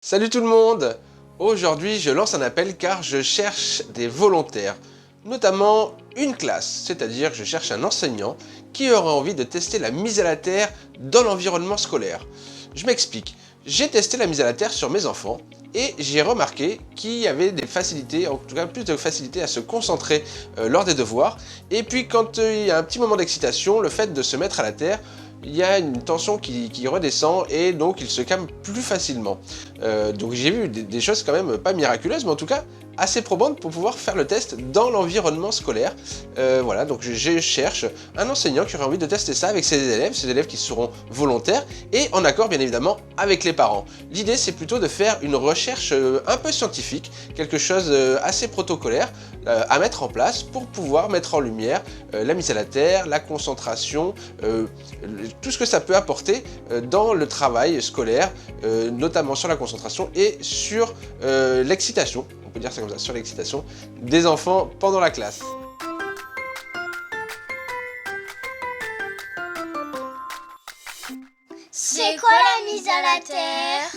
Salut tout le monde! Aujourd'hui, je lance un appel car je cherche des volontaires, notamment une classe, c'est-à-dire je cherche un enseignant qui aurait envie de tester la mise à la terre dans l'environnement scolaire. Je m'explique, j'ai testé la mise à la terre sur mes enfants et j'ai remarqué qu'il y avait des facilités, en tout cas plus de facilité à se concentrer lors des devoirs, et puis quand il y a un petit moment d'excitation, le fait de se mettre à la terre, il y a une tension qui redescend et donc il se calme plus facilement. Donc j'ai vu des choses quand même pas miraculeuses, mais en tout cas assez probantes pour pouvoir faire le test dans l'environnement scolaire. Voilà, donc je cherche un enseignant qui aurait envie de tester ça avec ses élèves qui seront volontaires et en accord bien évidemment avec les parents. L'idée c'est plutôt de faire une recherche un peu scientifique, quelque chose assez protocolaire à mettre en place pour pouvoir mettre en lumière la mise à la terre, la concentration, tout ce que ça peut apporter dans le travail scolaire, notamment sur la concentration et sur l'excitation, on peut dire ça comme ça, sur l'excitation des enfants pendant la classe. C'est quoi la mise à la terre?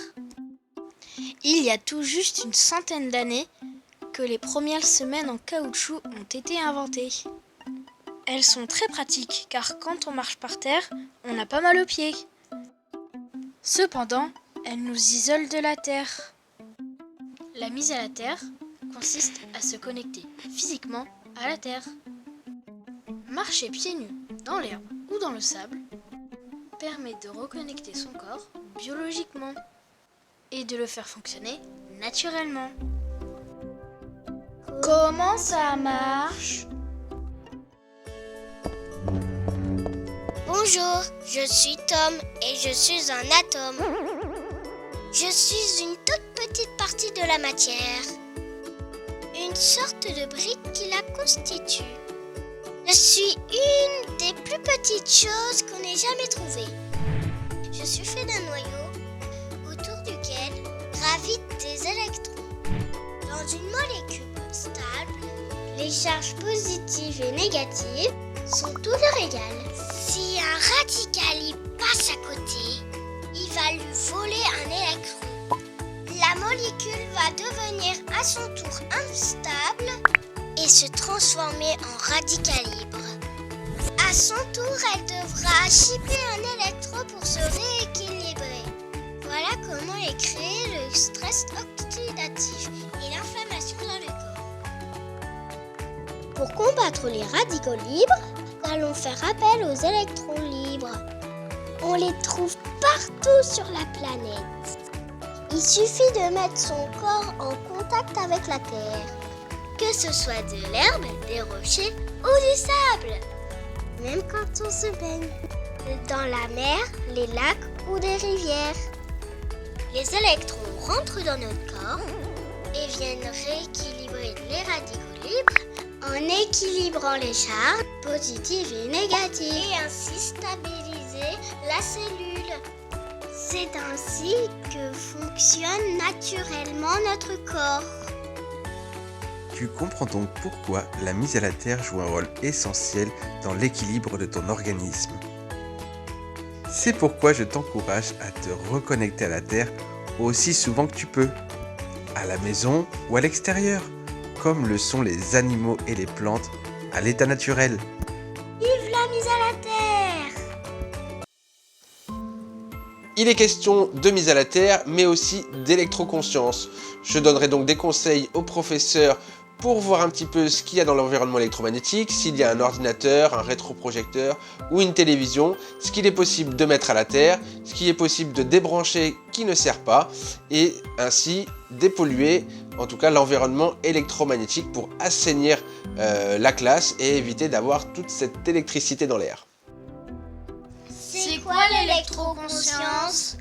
Il y a tout juste une centaine d'années que les premières semelles en caoutchouc ont été inventées. Elles sont très pratiques car quand on marche par terre, on a pas mal aux pieds. Cependant, elles nous isolent de la terre. La mise à la terre consiste à se connecter physiquement à la terre. Marcher pieds nus dans l'herbe ou dans le sable permet de reconnecter son corps biologiquement et de le faire fonctionner naturellement. Comment ça marche? Bonjour, je suis Tom et je suis un atome. Je suis une toute petite partie de la matière, une sorte de brique qui la constitue. Je suis une des plus petites choses qu'on ait jamais trouvées. Je suis fait d'un noyau autour duquel gravitent des électrons. Dans une molécule stable, les charges positives et négatives sont toujours égales. Si un radical y passe à côté, il va lui voler un électron. La molécule va devenir à son tour instable et se transformer en radical libre. À son tour, elle devra chipper un électron pour se rééquilibrer. Voilà comment est créé le stress oxydatif et l'inflammation dans le corps. Pour combattre les radicaux libres, nous allons faire appel aux électrons libres. On les trouve partout sur la planète. Il suffit de mettre son corps en contact avec la terre, que ce soit de l'herbe, des rochers ou du sable. Même quand on se baigne dans la mer, les lacs ou des rivières. Les électrons rentrent dans notre corps et viennent rééquilibrer les radicaux libres en équilibrant les charges positives et négatives et ainsi stabiliser la cellule. C'est ainsi que fonctionne naturellement notre corps. Tu comprends donc pourquoi la mise à la terre joue un rôle essentiel dans l'équilibre de ton organisme. C'est pourquoi je t'encourage à te reconnecter à la terre aussi souvent que tu peux, à la maison ou à l'extérieur, comme le sont les animaux et les plantes à l'état naturel. Vive la mise à la terre! Il est question de mise à la terre, mais aussi d'électroconscience. Je donnerai donc des conseils aux professeurs pour voir un petit peu ce qu'il y a dans l'environnement électromagnétique, s'il y a un ordinateur, un rétroprojecteur ou une télévision, ce qu'il est possible de mettre à la terre, ce qui est possible de débrancher qui ne sert pas, et ainsi dépolluer en tout cas l'environnement électromagnétique pour assainir la classe et éviter d'avoir toute cette électricité dans l'air. C'est quoi l'électroconscience?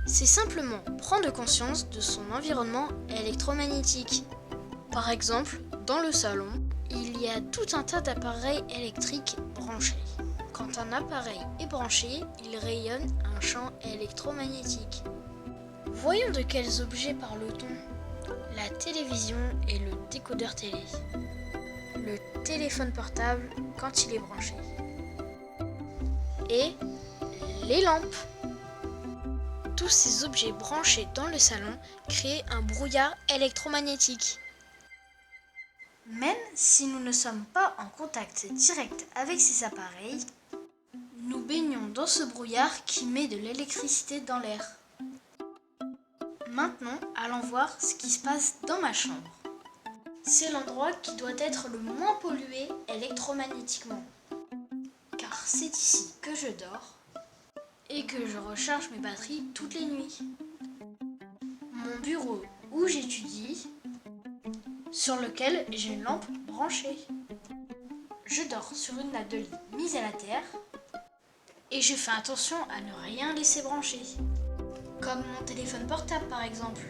C'est simplement prendre conscience de son environnement électromagnétique. Par exemple, dans le salon, il y a tout un tas d'appareils électriques branchés. Quand un appareil est branché, il rayonne un champ électromagnétique. Voyons de quels objets parle-t-on? La télévision et le décodeur télé. Le téléphone portable quand il est branché. Et les lampes. Tous ces objets branchés dans le salon créent un brouillard électromagnétique. Même si nous ne sommes pas en contact direct avec ces appareils, nous baignons dans ce brouillard qui met de l'électricité dans l'air. Maintenant, allons voir ce qui se passe dans ma chambre. C'est l'endroit qui doit être le moins pollué électromagnétiquement. Car c'est ici que je dors et que je recharge mes batteries toutes les nuits. Mon bureau où j'étudie, sur lequel j'ai une lampe branchée. Je dors sur une natte de lit mise à la terre et je fais attention à ne rien laisser brancher, comme mon téléphone portable par exemple.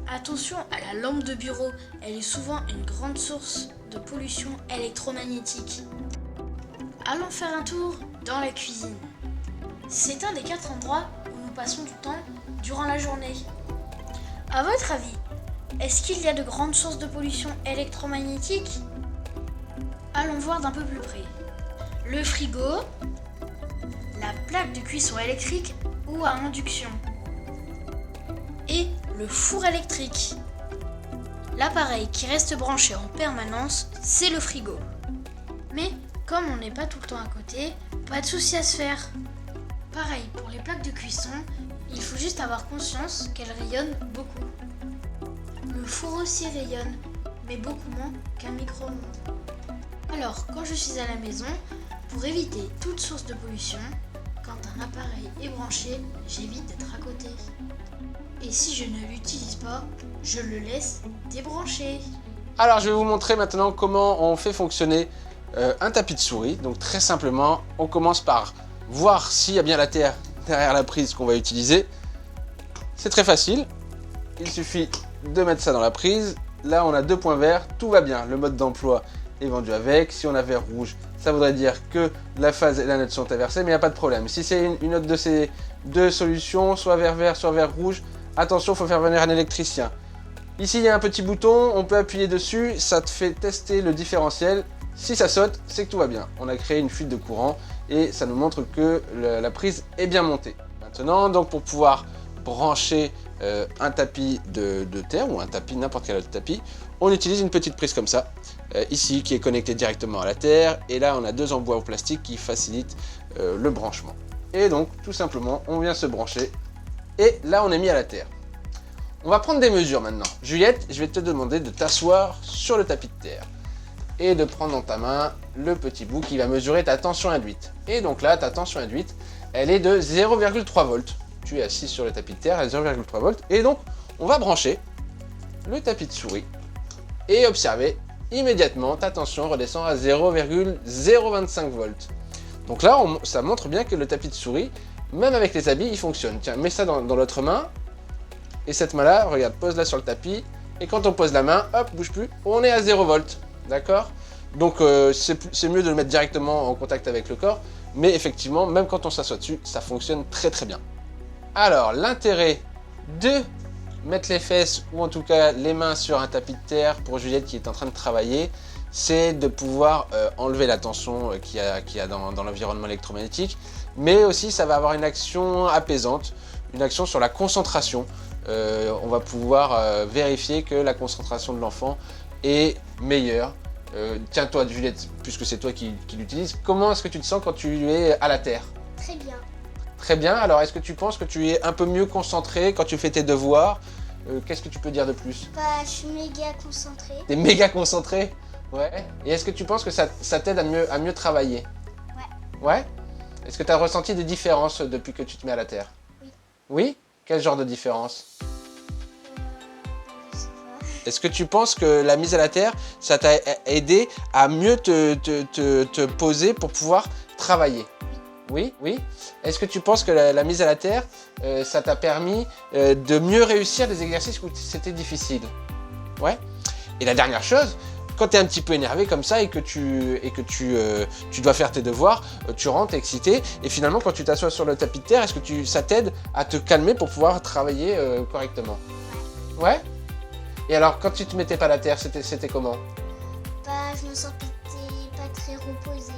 Attention à la lampe de bureau, elle est souvent une grande source de pollution électromagnétique. Allons faire un tour dans la cuisine. C'est un des 4 endroits où nous passons du temps durant la journée. À votre avis, est-ce qu'il y a de grandes sources de pollution électromagnétique? Allons voir d'un peu plus près. Le frigo, la plaque de cuisson électrique ou à induction, et le four électrique. L'appareil qui reste branché en permanence, c'est le frigo. Mais comme on n'est pas tout le temps à côté, pas de souci à se faire. Pareil pour les plaques de cuisson, il faut juste avoir conscience qu'elles rayonnent beaucoup. Le four aussi rayonne, mais beaucoup moins qu'un micro-ondes. Alors, quand je suis à la maison, pour éviter toute source de pollution, quand un appareil est branché, j'évite d'être à côté. Et si je ne l'utilise pas, je le laisse débrancher. Alors je vais vous montrer maintenant comment on fait fonctionner un tapis de souris. Donc très simplement, on commence par voir s'il y a bien la terre derrière la prise qu'on va utiliser. C'est très facile, il suffit de mettre ça dans la prise. Là on a 2 points verts, tout va bien, le mode d'emploi est vendu avec. Si on a vert rouge, ça voudrait dire que la phase et la note sont inversées, mais il n'y a pas de problème. Si c'est une autre de ces 2 solutions, soit vert vert, soit vert rouge, attention, il faut faire venir un électricien. Ici, il y a un petit bouton, on peut appuyer dessus, ça te fait tester le différentiel. Si ça saute, c'est que tout va bien. On a créé une fuite de courant et ça nous montre que la prise est bien montée. Maintenant, donc pour pouvoir brancher un tapis de terre ou un tapis, n'importe quel autre tapis, on utilise une petite prise comme ça, ici qui est connectée directement à la terre. Et là, on a 2 embouts en plastique qui facilitent le branchement. Et donc, tout simplement, on vient se brancher. Et là, on est mis à la terre. On va prendre des mesures maintenant. Juliette, je vais te demander de t'asseoir sur le tapis de terre et de prendre dans ta main le petit bout qui va mesurer ta tension induite. Et donc là, ta tension induite, elle est de 0,3 volts. Tu es assis sur le tapis de terre à 0,3 volts. Et donc, on va brancher le tapis de souris et observer immédiatement ta tension redescend à 0,025 volts. Donc là, ça montre bien que le tapis de souris, même avec les habits, il fonctionne. Tiens, mets ça dans l'autre main. Et cette main-là, regarde, pose-la sur le tapis. Et quand on pose la main, hop, bouge plus, on est à 0 volts. D'accord? Donc c'est mieux de le mettre directement en contact avec le corps. Mais effectivement, même quand on s'assoit dessus, ça fonctionne très très bien. Alors, l'intérêt de mettre les fesses, ou en tout cas les mains sur un tapis de terre, pour Juliette qui est en train de travailler, c'est de pouvoir enlever la tension qu'il y a dans l'environnement électromagnétique. Mais aussi, ça va avoir une action apaisante, une action sur la concentration. On va pouvoir vérifier que la concentration de l'enfant est meilleure. Tiens, toi, Juliette, puisque c'est toi qui l'utilise, comment est-ce que tu te sens quand tu es à la terre? Très bien. Très bien. Alors, est-ce que tu penses que tu es un peu mieux concentré quand tu fais tes devoirs? Qu'est-ce que tu peux dire de plus? Bah, je suis méga concentrée. T'es méga concentré? Ouais. Et est-ce que tu penses que ça t'aide à mieux travailler? Ouais. Ouais? Est-ce que tu as ressenti des différences depuis que tu te mets à la terre? Oui. Oui? Quel genre de différence? Je sais pas. Est-ce que tu penses que la mise à la terre, ça t'a aidé à mieux te poser pour pouvoir travailler? Oui, oui. Est-ce que tu penses que la mise à la terre, ça t'a permis de mieux réussir des exercices où c'était difficile? Ouais. Et la dernière chose, quand tu es un petit peu énervé comme ça et que tu dois faire tes devoirs, tu rentres excité et finalement quand tu t'assois sur le tapis de terre, est-ce que ça t'aide à te calmer pour pouvoir travailler correctement? Ouais. Et alors quand tu te mettais pas à la terre, c'était comment? Bah, je me sentais pas très reposée.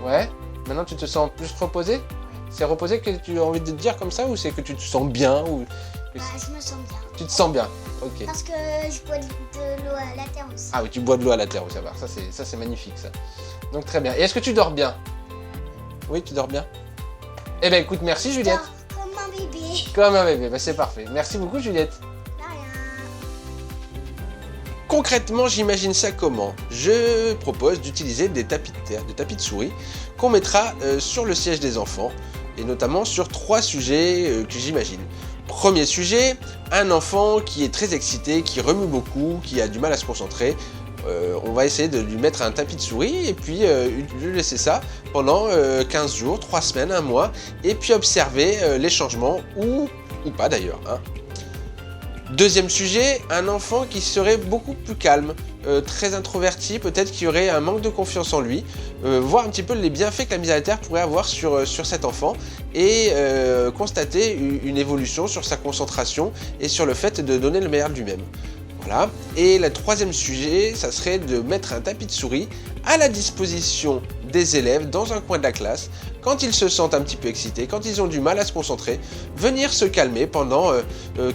Ouais. Maintenant tu te sens plus reposé? C'est reposé que tu as envie de te dire comme ça ou c'est que tu te sens bien ou... Je me sens bien. Tu te sens bien, ok. Parce que je bois de l'eau à la terre aussi. Ah oui, tu bois de l'eau à la terre, ça va. Ça c'est magnifique ça. Donc très bien. Et est-ce que tu dors bien? Oui, tu dors bien? Eh bien écoute, merci Juliette. Je dors comme un bébé. Comme un bébé, bah, c'est parfait. Merci beaucoup Juliette. De rien. Concrètement, j'imagine ça comment? Je propose d'utiliser des tapis de terre, des tapis de souris qu'on mettra sur le siège des enfants et notamment sur 3 sujets que j'imagine. Premier sujet, un enfant qui est très excité, qui remue beaucoup, qui a du mal à se concentrer. On va essayer de lui mettre un tapis de souris et puis lui laisser ça pendant 15 jours, 3 semaines, 1 mois et puis observer les changements ou pas d'ailleurs. Hein. Deuxième sujet, un enfant qui serait beaucoup plus calme, très introverti, peut-être qu'il y aurait un manque de confiance en lui, voir un petit peu les bienfaits que la mise à la terre pourrait avoir sur cet enfant et constater une évolution sur sa concentration et sur le fait de donner le meilleur de lui-même. Voilà. Et le troisième sujet, ça serait de mettre un tapis de souris à la disposition des élèves dans un coin de la classe, quand ils se sentent un petit peu excités, quand ils ont du mal à se concentrer, venir se calmer pendant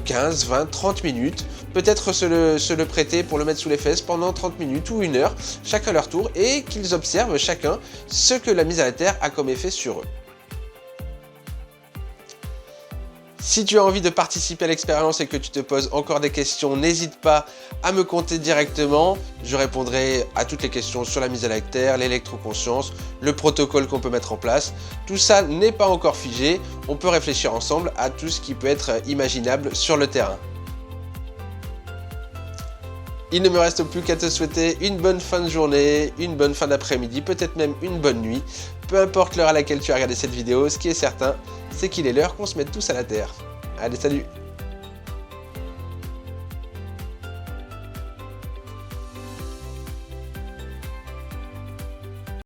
15, 20, 30 minutes, peut-être se le prêter pour le mettre sous les fesses pendant 30 minutes ou 1 heure, chacun leur tour, et qu'ils observent chacun ce que la mise à la terre a comme effet sur eux. Si tu as envie de participer à l'expérience et que tu te poses encore des questions, n'hésite pas à me contacter directement. Je répondrai à toutes les questions sur la mise à la terre, l'électroconscience, le protocole qu'on peut mettre en place. Tout ça n'est pas encore figé. On peut réfléchir ensemble à tout ce qui peut être imaginable sur le terrain. Il ne me reste plus qu'à te souhaiter une bonne fin de journée, une bonne fin d'après-midi, peut-être même une bonne nuit. Peu importe l'heure à laquelle tu as regardé cette vidéo, ce qui est certain, c'est qu'il est l'heure qu'on se mette tous à la terre. Allez, salut!